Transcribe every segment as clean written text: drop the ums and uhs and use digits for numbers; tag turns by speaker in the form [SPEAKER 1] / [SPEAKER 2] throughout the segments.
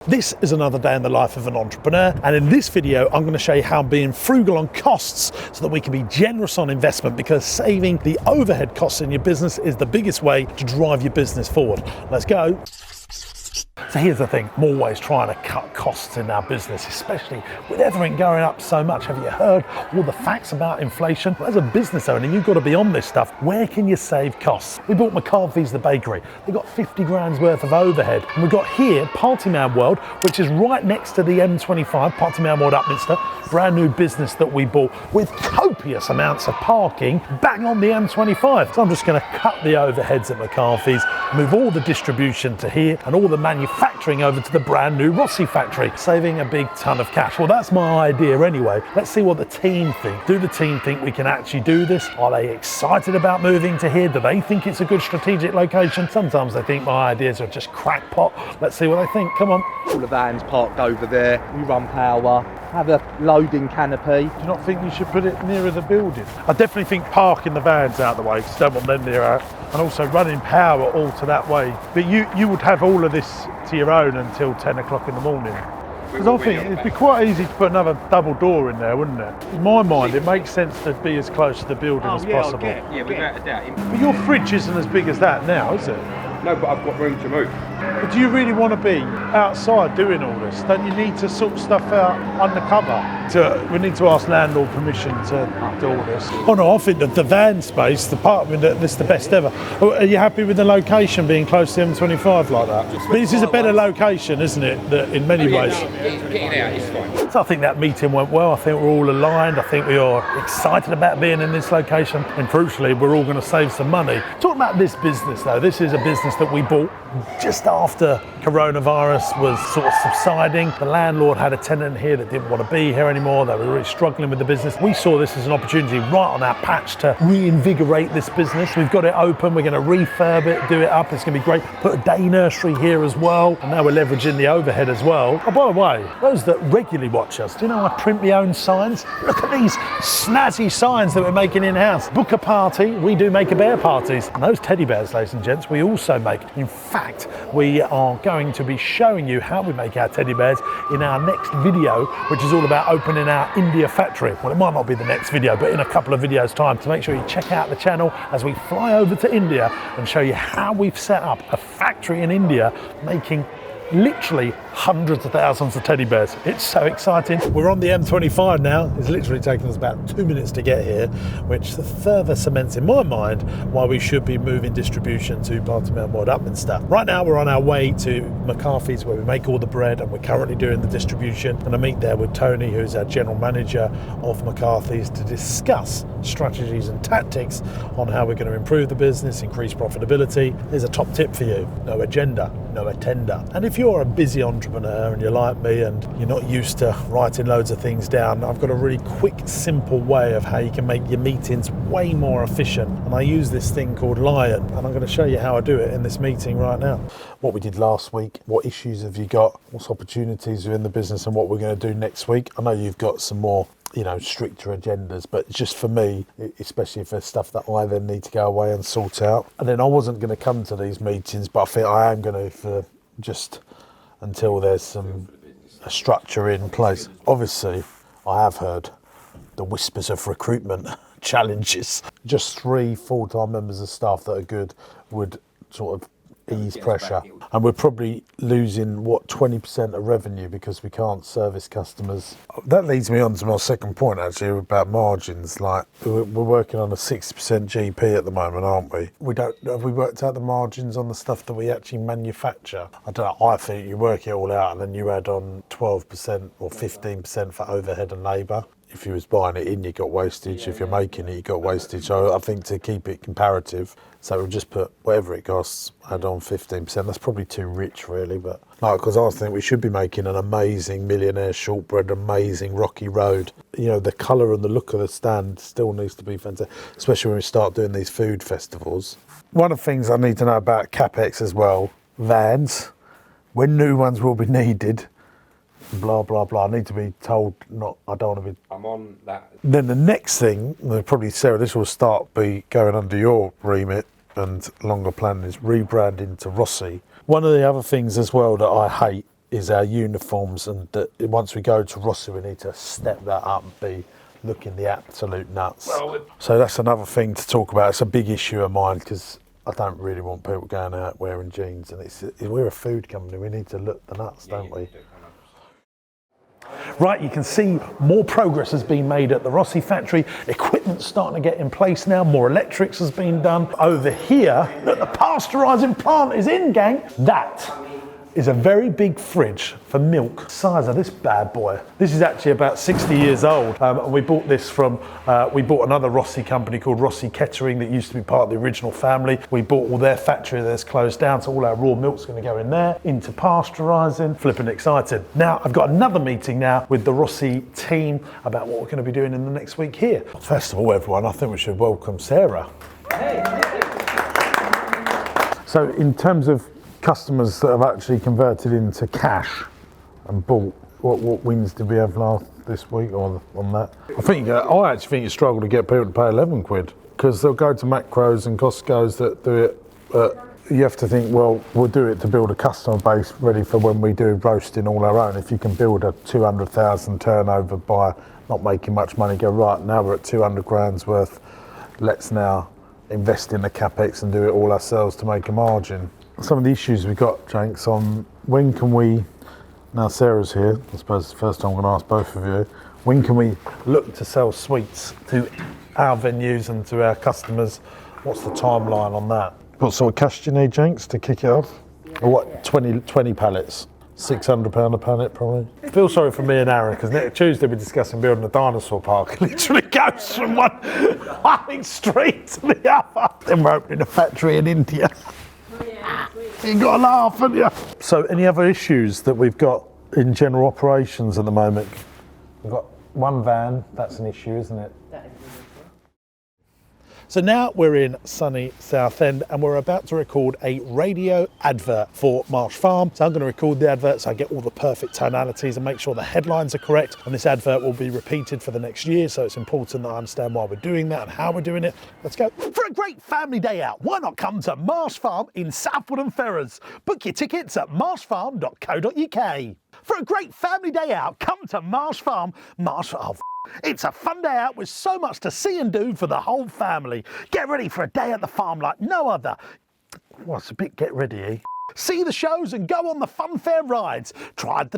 [SPEAKER 1] This is another day in the life of an entrepreneur, and in this video I'm going to show you how being frugal on costs so that we can be generous on investment, because saving the overhead costs in your business is the biggest way to drive your business forward. Let's go. So here's the thing, I'm always trying to cut costs in our business, especially with everything going up so much. Have you heard all the facts about inflation? Well, as a business owner, you've got to be on this stuff. Where can you save costs? We bought McCarthy's, the bakery. They've got 50 grand's worth of overhead. And we've got here Party Man World, which is right next to the M25, Party Man World Upminster, brand new business that we bought with copious amounts of parking bang on the M25. So I'm just going to cut the overheads at McCarthy's, move all the distribution to here and all the manufacturing over to the brand new Rossi factory, saving a big ton of cash. Well, that's my idea anyway. Let's see what the team think. Do the team think we can actually do this? Are they excited about moving to here? Do they think it's a good strategic location? Sometimes they think my ideas are just crackpot. Let's see what they think. Come on.
[SPEAKER 2] All the vans parked over there. We run power, have a loading canopy.
[SPEAKER 1] Do you not think you should put it nearer the building? I definitely think parking the vans out of the way, because I don't want them near out, and also running power all to that way. But you would have all of this to your own until 10 o'clock in the morning. Because I think it'd be quite easy to put another double door in there, wouldn't it? In my mind, it makes sense to be as close to the building as possible.
[SPEAKER 3] Yeah, without a doubt.
[SPEAKER 1] But your fridge isn't as big as that now, is it?
[SPEAKER 3] No, but I've got room to move.
[SPEAKER 1] But do you really want to be outside doing all this? Don't you need to sort stuff out undercover? We need to ask landlord permission to do all this. Oh no, I think that the van space, the apartment, this is the best ever. Are you happy with the location being close to M25 like that? But this is a better location, isn't it, in many ways?
[SPEAKER 3] Getting out is fine.
[SPEAKER 1] So I think that meeting went well. I think we're all aligned. I think we are excited about being in this location. And crucially, we're all going to save some money. Talking about this business though, this is a business that we bought just after coronavirus was sort of subsiding. The landlord had a tenant here that didn't want to be here anymore. They were really struggling with the business. We saw this as an opportunity right on our patch to reinvigorate this business. We've got it open. We're going to refurb it, do it up. It's going to be great. Put a day nursery here as well. And now we're leveraging the overhead as well. Oh, by the way, those that regularly watch us, do you know I print my own signs? Look at these snazzy signs that we're making in-house. Book a party. We do make a bear parties. And those teddy bears, ladies and gents, we also make. In fact, we are going to be showing you how we make our teddy bears in our next video, which is all about opening our India factory. Well, it might not be the next video, but in a couple of videos time. So make sure you check out the channel as we fly over to India and show you how we've set up a factory in India making literally hundreds of thousands of teddy bears. It's so exciting. We're on the M25 now. It's literally taken us about 2 minutes to get here, which further cements in my mind why we should be moving distribution to Party Man World Upminster. Right now we're on our way to McCarthy's, where we make all the bread, and we're currently doing the distribution. And I meet there with Tony, who's our general manager of McCarthy's, to discuss strategies and tactics on how we're going to improve the business, increase profitability. Here's a top tip for you: no agenda, no attender. And if you're a busy entrepreneur and you're like me and you're not used to writing loads of things down, I've got a really quick, simple way of how you can make your meetings way more efficient. And I use this thing called Lion, and I'm going to show you how I do it in this meeting right now. What we did last week, what issues have you got, what opportunities are in the business, and what we're going to do next week. I know you've got some more stricter agendas, but just for me, especially for stuff that I then need to go away and sort out. And then I wasn't going to come to these meetings, but I think I am going to for just until there's a structure in place. Obviously, I have heard the whispers of recruitment challenges. Just 3 full-time members of staff that are good would sort of ease pressure. And we're probably losing 20% of revenue because we can't service customers. That leads me on to my second point actually about margins. Like we're working on a 60% GP at the moment, aren't we? Have we worked out the margins on the stuff that we actually manufacture? I don't know. I think you work it all out and then you add on 12% or 15% for overhead and labour. If you was buying it in, you got wastage. If you're making it, you got wastage. So I think to keep it comparative, so we'll just put whatever it costs, add on 15%. That's probably too rich, really. But no, because I think we should be making an amazing millionaire shortbread, amazing rocky road. The colour and the look of the stand still needs to be fantastic, especially when we start doing these food festivals. One of the things I need to know about CapEx as well, vans, when new ones will be needed. Blah blah blah. I need to be told. I don't want to be.
[SPEAKER 3] I'm on that.
[SPEAKER 1] Then the next thing, probably Sarah, this will start going under your remit and longer plan, is rebranding to Rossi. One of the other things as well that I hate is our uniforms, and that once we go to Rossi, we need to step that up and be looking the absolute nuts. So that's another thing to talk about. It's a big issue of mine because I don't really want people going out wearing jeans, and we're a food company. We need to look the nuts, don't we? Right, you can see more progress has been made at the Rossi factory. Equipment's starting to get in place now. More electrics has been done. Over here, the pasteurising plant is in, gang. That is a very big fridge for milk. The size of this bad boy. This is actually about 60 years old. And we bought this from, we bought another Rossi company called Rossi Kettering that used to be part of the original family. We bought all their factory that's closed down, so all our raw milk's going to go in there, into pasteurising. Flipping excited. Now, I've got another meeting now with the Rossi team about what we're going to be doing in the next week here. First of all, everyone, I think we should welcome Sarah. Hey. So in terms of customers that have actually converted into cash and bought, what wins did we have this week on that? I actually think you struggle to get people to pay 11 quid because they'll go to Macros and Costco's that do it. You have to think, well, we'll do it to build a customer base ready for when we do roasting all our own. If you can build a 200,000 turnover by not making much money, go right, now we're at 200 grand's worth, let's now invest in the capex and do it all ourselves to make a margin. Some of the issues we've got, Janks, on when can we, now Sarah's here, I suppose it's the first time I'm going to ask both of you, when can we look to sell sweets to our venues and to our customers? What's the timeline on that? What sort of cash do you need, Janks, to kick it off? Or what, 20 pallets? £600 a pallet, probably. I feel sorry for me and Aaron, because next Tuesday we're discussing building a dinosaur park. It literally goes from one street to the other. Then we're opening a factory in India. You got to laugh, haven't you? So any other issues that we've got in general operations at the moment? We've got one van, that's an issue, isn't it? So now we're in sunny Southend and we're about to record a radio advert for Marsh Farm. So I'm going to record the advert so I get all the perfect tonalities and make sure the headlines are correct. And this advert will be repeated for the next year. So it's important that I understand why we're doing that and how we're doing it. Let's go. For a great family day out, why not come to Marsh Farm in Southwood and Ferrers? Book your tickets at marshfarm.co.uk. For a great family day out, come to Marsh Farm. It's a fun day out with so much to see and do for the whole family. Get ready for a day at the farm like no other. Well, it's a bit get ready, eh? See the shows and go on the fun fair rides. Come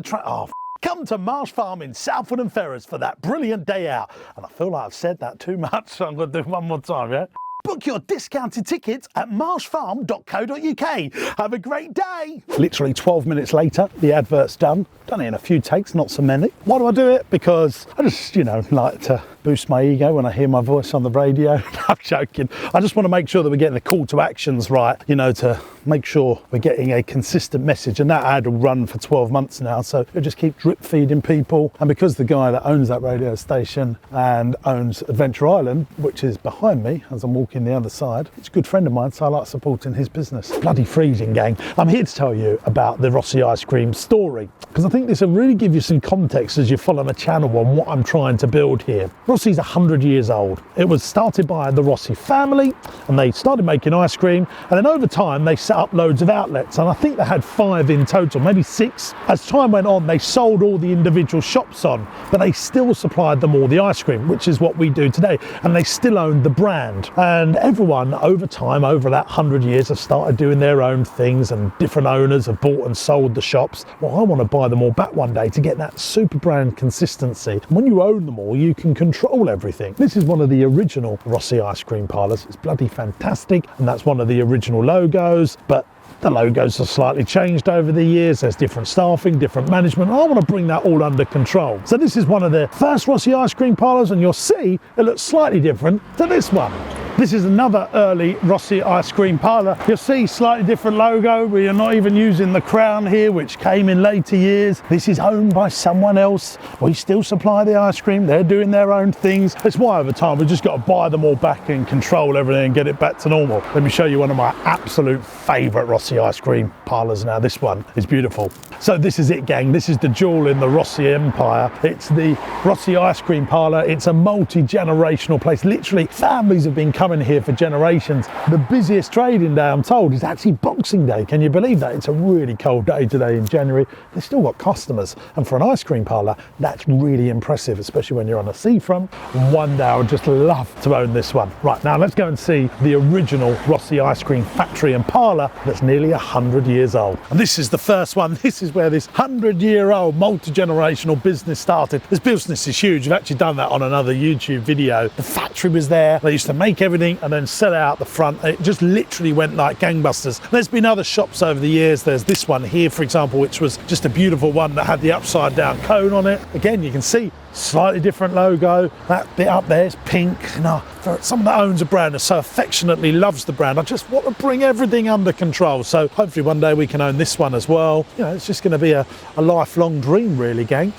[SPEAKER 1] to Marsh Farm in Southwood and Ferrers for that brilliant day out. And I feel like I've said that too much, so I'm going to do it one more time, yeah? Book your discounted tickets at marshfarm.co.uk. Have a great day. Literally 12 minutes later, the advert's done. Done it in a few takes, not so many. Why do I do it? Because I just, like to boost my ego when I hear my voice on the radio. I'm joking. I just want to make sure that we're getting the call to actions right, to make sure we're getting a consistent message. And that ad will run for 12 months now. So it'll just keep drip feeding people. And because the guy that owns that radio station and owns Adventure Island, which is behind me as I'm walking the other side, it's a good friend of mine, so I like supporting his business. Bloody freezing, gang. I'm here to tell you about the Rossi ice cream story, because I think this will really give you some context as you follow the channel on what I'm trying to build here. Rossi's 100 years old. It was started by the Rossi family, and they started making ice cream, and then over time they set up loads of outlets, and I think they had 5 in total, maybe 6. As time went on, they sold all the individual shops on, but they still supplied them all the ice cream, which is what we do today, and they still owned the brand. And everyone over time, over that 100 years, have started doing their own things, and different owners have bought and sold the shops. Well, I want to buy them all back one day to get that super brand consistency. And when you own them all, you can control everything. This is one of the original Rossi ice cream parlours. It's bloody fantastic, and that's one of the original logos, but the logos have slightly changed over the years. There's different staffing, different management. I want to bring that all under control. So this is one of the first Rossi ice cream parlours, and you'll see it looks slightly different to this one. This is another early Rossi ice cream parlour. You'll see slightly different logo. We are not even using the crown here, which came in later years. This is owned by someone else. We still supply the ice cream. They're doing their own things. That's why over time we've just got to buy them all back and control everything and get it back to normal. Let me show you one of my absolute favourite Rossi ice cream parlours now. This one is beautiful. So this is it, gang. This is the jewel in the Rossi empire. It's the Rossi ice cream parlour. It's a multi-generational place. Literally, families have been coming coming here for generations. The busiest trading day, I'm told, is actually Boxing Day. Can you believe that? It's a really cold day today in January. They've still got customers. And for an ice cream parlour, that's really impressive, especially when you're on the seafront. One day I would just love to own this one. Right, now let's go and see the original Rossi ice cream factory and parlour that's nearly 100 years old. And this is the first one. This is where this 100-year-old multi-generational business started. This business is huge. We've actually done that on another YouTube video. The factory was there. They used to make everything and then sell it out the front. It just literally went like gangbusters. There's been other shops over the years. There's this one here, for example, which was just a beautiful one that had the upside down cone on it. Again, you can see slightly different logo. That bit up there is pink. Now, for someone that owns a brand and so affectionately loves the brand, I just want to bring everything under control. So hopefully one day we can own this one as well. You know, it's just going to be a lifelong dream, really, gang.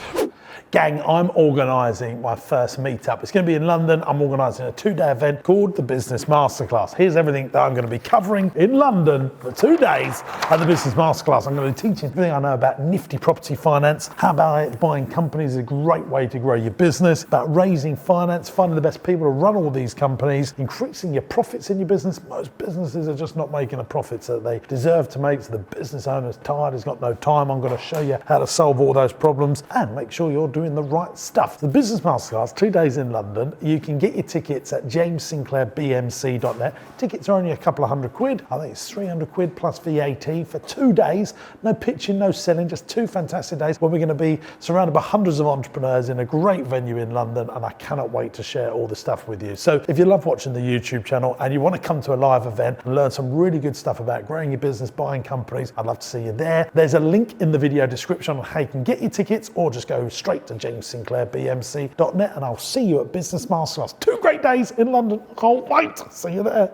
[SPEAKER 1] Gang, I'm organising my first meetup. It's going to be in London. I'm organising a 2-day event called the Business Masterclass. Here's everything that I'm going to be covering in London for 2 days at the Business Masterclass. I'm going to be teaching everything I know about nifty property finance, how about buying companies is a great way to grow your business, about raising finance, finding the best people to run all these companies, increasing your profits in your business. Most businesses are just not making the profits that they deserve to make, so the business owner's tired, has got no time. I'm going to show you how to solve all those problems and make sure you're doing the right stuff. The Business Masterclass, 2 days in London. You can get your tickets at jamessinclairbmc.net. Tickets are only a couple of £100. I think it's 300 quid plus VAT for 2 days. No pitching, no selling, just 2 fantastic days where we're going to be surrounded by hundreds of entrepreneurs in a great venue in London, and I cannot wait to share all the stuff with you. So if you love watching the YouTube channel and you want to come to a live event and learn some really good stuff about growing your business, buying companies, I'd love to see you there. There's a link in the video description on how you can get your tickets, or just go straight to jamessinclairbmc.net, and I'll see you at Business Masterclass. 2 great days in London. Can't wait. See you there.